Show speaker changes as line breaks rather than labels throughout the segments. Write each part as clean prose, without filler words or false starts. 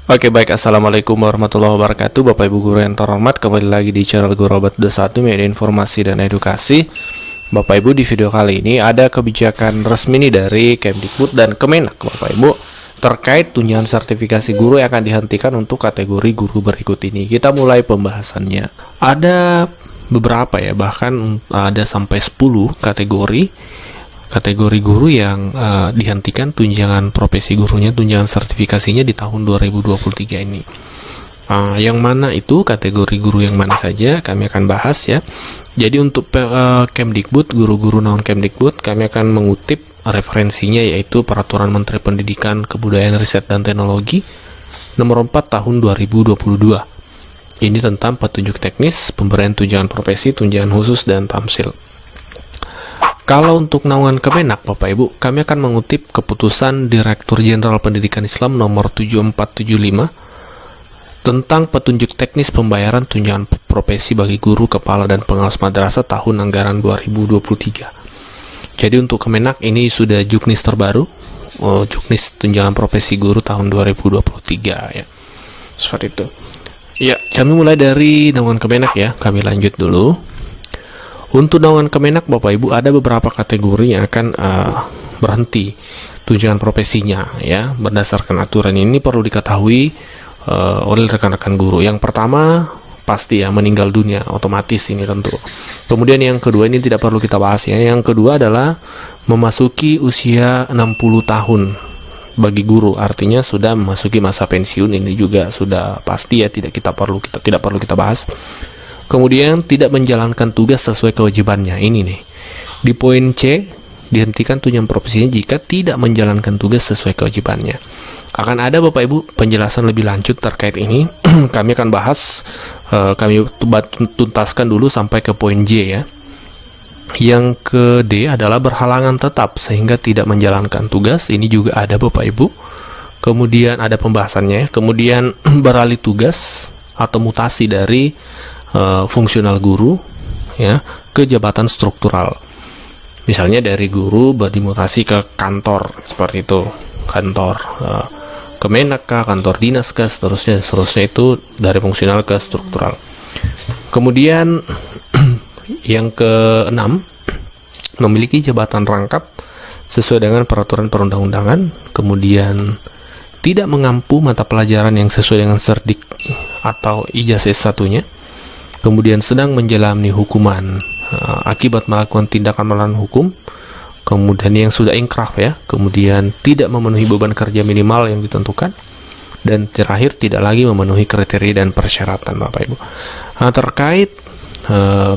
Oke baik, Assalamualaikum warahmatullahi wabarakatuh. Bapak Ibu Guru yang terhormat, kembali lagi di channel Guru Robot 21, media informasi dan edukasi. Bapak Ibu, di video kali ini ada kebijakan resmi nih dari Kemdikbud dan Kemenak Bapak Ibu terkait tunjangan sertifikasi guru yang akan dihentikan untuk kategori guru berikut ini. Kita mulai pembahasannya. Ada beberapa ya, bahkan ada sampai 10 kategori guru yang dihentikan tunjangan profesi gurunya, tunjangan sertifikasinya di tahun 2023 ini. Yang mana itu kategori guru yang mana saja kami akan bahas ya. Jadi untuk Kemdikbud, guru-guru non Kemdikbud, kami akan mengutip referensinya yaitu Peraturan Menteri Pendidikan, Kebudayaan, Riset dan Teknologi nomor 4 tahun 2022. Ini tentang petunjuk teknis, pemberian tunjangan profesi, tunjangan khusus dan tamsil. Kalau untuk naungan Kemenak, Bapak Ibu, kami akan mengutip keputusan Direktur Jenderal Pendidikan Islam nomor 7475 tentang petunjuk teknis pembayaran tunjangan profesi bagi guru, kepala, dan pengawas madrasah tahun anggaran 2023. Jadi untuk Kemenak ini sudah juknis terbaru, juknis tunjangan profesi guru tahun 2023 ya. Seperti itu. Ya, kami mulai dari naungan Kemenak ya, kami lanjut dulu. Untuk naungan Kemenak, Bapak Ibu, ada beberapa kategori yang akan berhenti tunjangan profesinya ya, berdasarkan aturan ini perlu diketahui oleh rekan-rekan guru. Yang pertama pasti ya meninggal dunia, otomatis ini tentu. Kemudian yang kedua ini tidak perlu kita bahas ya. Yang kedua adalah memasuki usia 60 tahun bagi guru, artinya sudah memasuki masa pensiun, ini juga sudah pasti ya, tidak perlu kita bahas. Kemudian tidak menjalankan tugas sesuai kewajibannya. Ini nih. Di poin C, dihentikan tunjangan profesinya jika tidak menjalankan tugas sesuai kewajibannya. Akan ada Bapak Ibu penjelasan lebih lanjut terkait ini. Kami akan bahas, kami tuntaskan dulu sampai ke poin J ya. Yang ke D adalah berhalangan tetap sehingga tidak menjalankan tugas. Ini juga ada Bapak Ibu. Kemudian ada pembahasannya. Kemudian beralih tugas atau mutasi dari fungsional guru ya ke jabatan struktural. Misalnya dari guru dimutasi ke kantor seperti itu, kantor Kemenak kah, kantor dinas kah, seterusnya itu dari fungsional ke struktural. Kemudian yang keenam, memiliki jabatan rangkap sesuai dengan peraturan perundang-undangan. Kemudian tidak mengampu mata pelajaran yang sesuai dengan serdik atau ijazah S1-nya. Kemudian sedang menjalani hukuman akibat melakukan tindakan melawan hukum. Kemudian yang sudah inkraf ya, kemudian tidak memenuhi beban kerja minimal yang ditentukan, dan terakhir tidak lagi memenuhi kriteria dan persyaratan Bapak Ibu. Terkait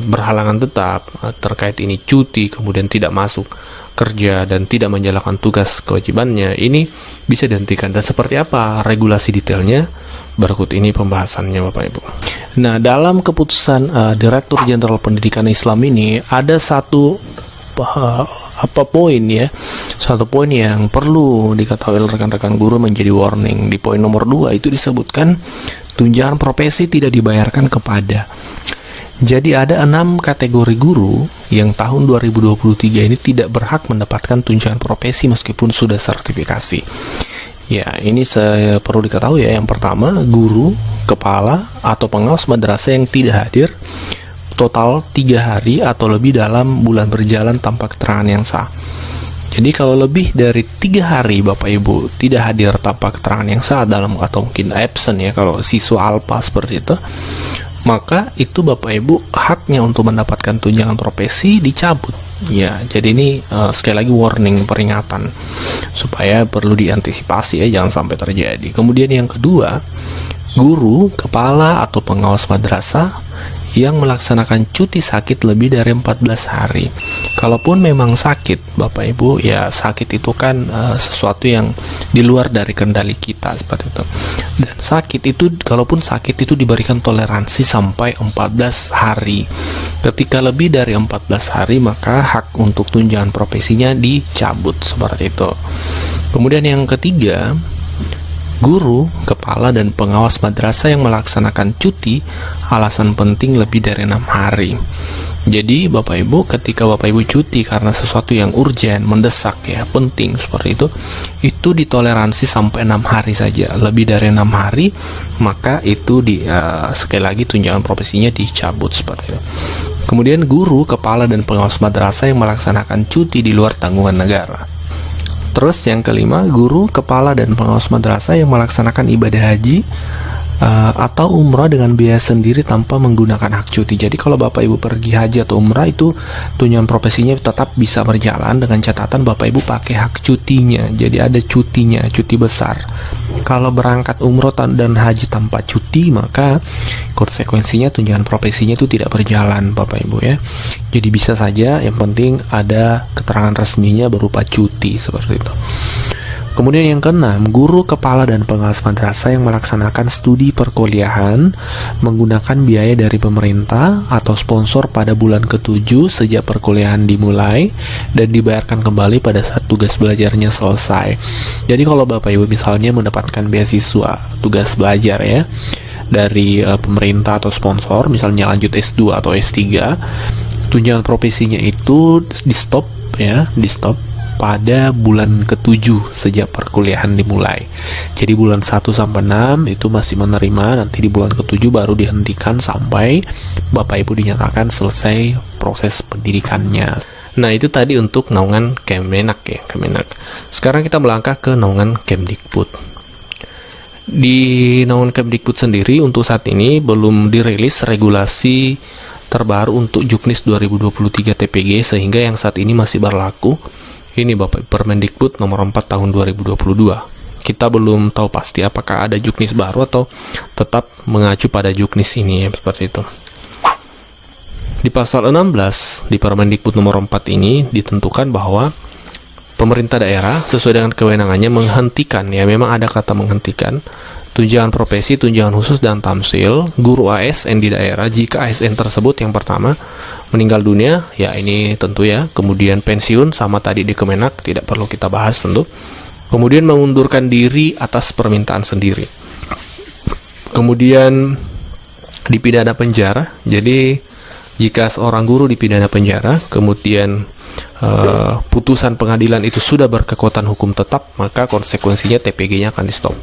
berhalangan tetap, terkait ini cuti, kemudian tidak masuk kerja dan tidak menjalankan tugas kewajibannya, ini bisa dihentikan. Dan seperti apa regulasi detailnya? Berikut ini pembahasannya Bapak Ibu. Nah, dalam keputusan Direktur Jenderal Pendidikan Islam ini ada satu poin ya, satu poin yang perlu diketahui oleh rekan-rekan guru menjadi warning. Di poin nomor 2 itu disebutkan tunjangan profesi tidak dibayarkan kepada. Jadi ada 6 kategori guru yang tahun 2023 ini tidak berhak mendapatkan tunjangan profesi meskipun sudah sertifikasi. Ya, ini saya perlu diketahui ya. Yang pertama, guru, kepala, atau pengawas madrasah yang tidak hadir total 3 hari atau lebih dalam bulan berjalan tanpa keterangan yang sah. Jadi kalau lebih dari 3 hari Bapak Ibu tidak hadir tanpa keterangan yang sah dalam, atau mungkin absent ya kalau siswa alpa seperti itu, maka itu Bapak Ibu haknya untuk mendapatkan tunjangan profesi dicabut. Ya, jadi ini sekali lagi warning, peringatan supaya perlu diantisipasi ya, jangan sampai terjadi. Kemudian yang kedua, guru, kepala atau pengawas madrasah yang melaksanakan cuti sakit lebih dari 14 hari. Kalaupun memang sakit Bapak Ibu, ya sakit itu kan sesuatu yang di luar dari kendali kita seperti itu. Dan sakit itu, kalaupun sakit itu diberikan toleransi sampai 14 hari. Ketika lebih dari 14 hari maka hak untuk tunjangan profesinya dicabut seperti itu. Kemudian yang ketiga, Guru, kepala, dan pengawas madrasah yang melaksanakan cuti alasan penting lebih dari 6 hari. Jadi Bapak Ibu, ketika Bapak Ibu cuti karena sesuatu yang urgent, mendesak ya, penting seperti itu ditoleransi sampai 6 hari saja. Lebih dari 6 hari, maka itu sekali lagi tunjangan profesinya dicabut seperti itu. Kemudian guru, kepala, dan pengawas madrasah yang melaksanakan cuti di luar tanggungan negara. Terus yang kelima, guru, kepala, dan pengawas madrasah yang melaksanakan ibadah haji atau umrah dengan biaya sendiri tanpa menggunakan hak cuti. Jadi kalau Bapak Ibu pergi haji atau umrah, itu tunjangan profesinya tetap bisa berjalan dengan catatan Bapak Ibu pakai hak cutinya. Jadi ada cutinya, cuti besar. Kalau berangkat umrah dan haji tanpa cuti, maka konsekuensinya tunjangan profesinya itu tidak berjalan Bapak Ibu ya. Jadi bisa saja, yang penting ada keterangan resminya berupa cuti seperti itu. Kemudian yang keenam, guru, kepala, dan pengawas madrasah yang melaksanakan studi perkuliahan menggunakan biaya dari pemerintah atau sponsor pada bulan ke-7 sejak perkuliahan dimulai dan dibayarkan kembali pada saat tugas belajarnya selesai. Jadi kalau Bapak Ibu misalnya mendapatkan beasiswa tugas belajar ya dari pemerintah atau sponsor, misalnya lanjut S2 atau S3, tunjangan profesinya itu di stop pada bulan ke-7 sejak perkuliahan dimulai. Jadi bulan 1 sampai 6 itu masih menerima, nanti di bulan ke-7 baru dihentikan sampai Bapak Ibu dinyatakan selesai proses pendidikannya. Nah, itu tadi untuk naungan Kemenak ya, Kemenak. Sekarang kita melangkah ke naungan Kemdikbud. Di naungan Kemdikbud sendiri untuk saat ini belum dirilis regulasi terbaru untuk Juknis 2023 TPG, sehingga yang saat ini masih berlaku ini Bapak Permendikbud nomor 4 tahun 2022. Kita belum tahu pasti apakah ada Juknis baru atau tetap mengacu pada Juknis ini ya, seperti itu. Di pasal 16 di Permendikbud nomor 4 ini ditentukan bahwa pemerintah daerah sesuai dengan kewenangannya menghentikan, ya memang ada kata menghentikan, tunjangan profesi, tunjangan khusus, dan tamsil guru ASN di daerah jika ASN tersebut yang pertama meninggal dunia, ya ini tentu ya, kemudian pensiun sama tadi di Kemenak, tidak perlu kita bahas tentu, kemudian mengundurkan diri atas permintaan sendiri, kemudian dipidana penjara. Jadi jika seorang guru dipidana penjara, kemudian putusan pengadilan itu sudah berkekuatan hukum tetap, maka konsekuensinya TPG-nya akan di stop.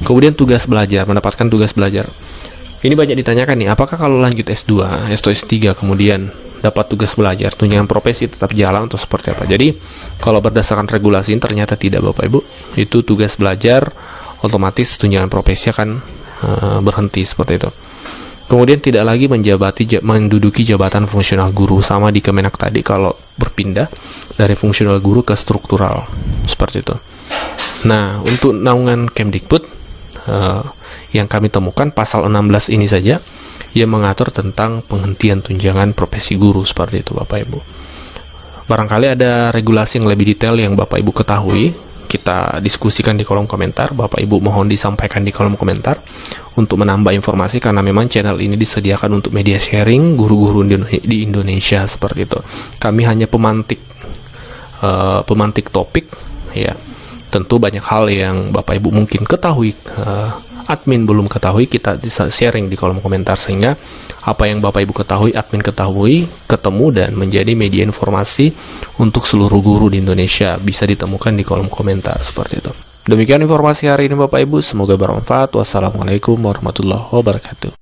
Kemudian tugas belajar, mendapatkan tugas belajar. Ini banyak ditanyakan nih, apakah kalau lanjut S2, S3 kemudian dapat tugas belajar, tunjangan profesi tetap jalan atau seperti apa? Jadi kalau berdasarkan regulasi ini ternyata tidak Bapak Ibu, itu tugas belajar otomatis tunjangan profesi akan berhenti seperti itu. Kemudian tidak lagi menduduki jabatan fungsional guru, sama di Kemenak tadi kalau berpindah dari fungsional guru ke struktural seperti itu. Nah, untuk naungan Kemdikbud yang kami temukan pasal 16 ini saja yang mengatur tentang penghentian tunjangan profesi guru seperti itu Bapak Ibu. Barangkali ada regulasi yang lebih detail yang Bapak Ibu ketahui, kita diskusikan di kolom komentar. Bapak Ibu mohon disampaikan di kolom komentar untuk menambah informasi, karena memang channel ini disediakan untuk media sharing guru-guru di Indonesia seperti itu. Kami hanya pemantik topik ya. Tentu banyak hal yang Bapak Ibu mungkin ketahui, admin belum ketahui, kita bisa sharing di kolom komentar, sehingga apa yang Bapak Ibu ketahui, admin ketahui, ketemu dan menjadi media informasi untuk seluruh guru di Indonesia, bisa ditemukan di kolom komentar seperti itu. Demikian informasi hari ini Bapak Ibu, semoga bermanfaat. Wassalamualaikum warahmatullahi wabarakatuh.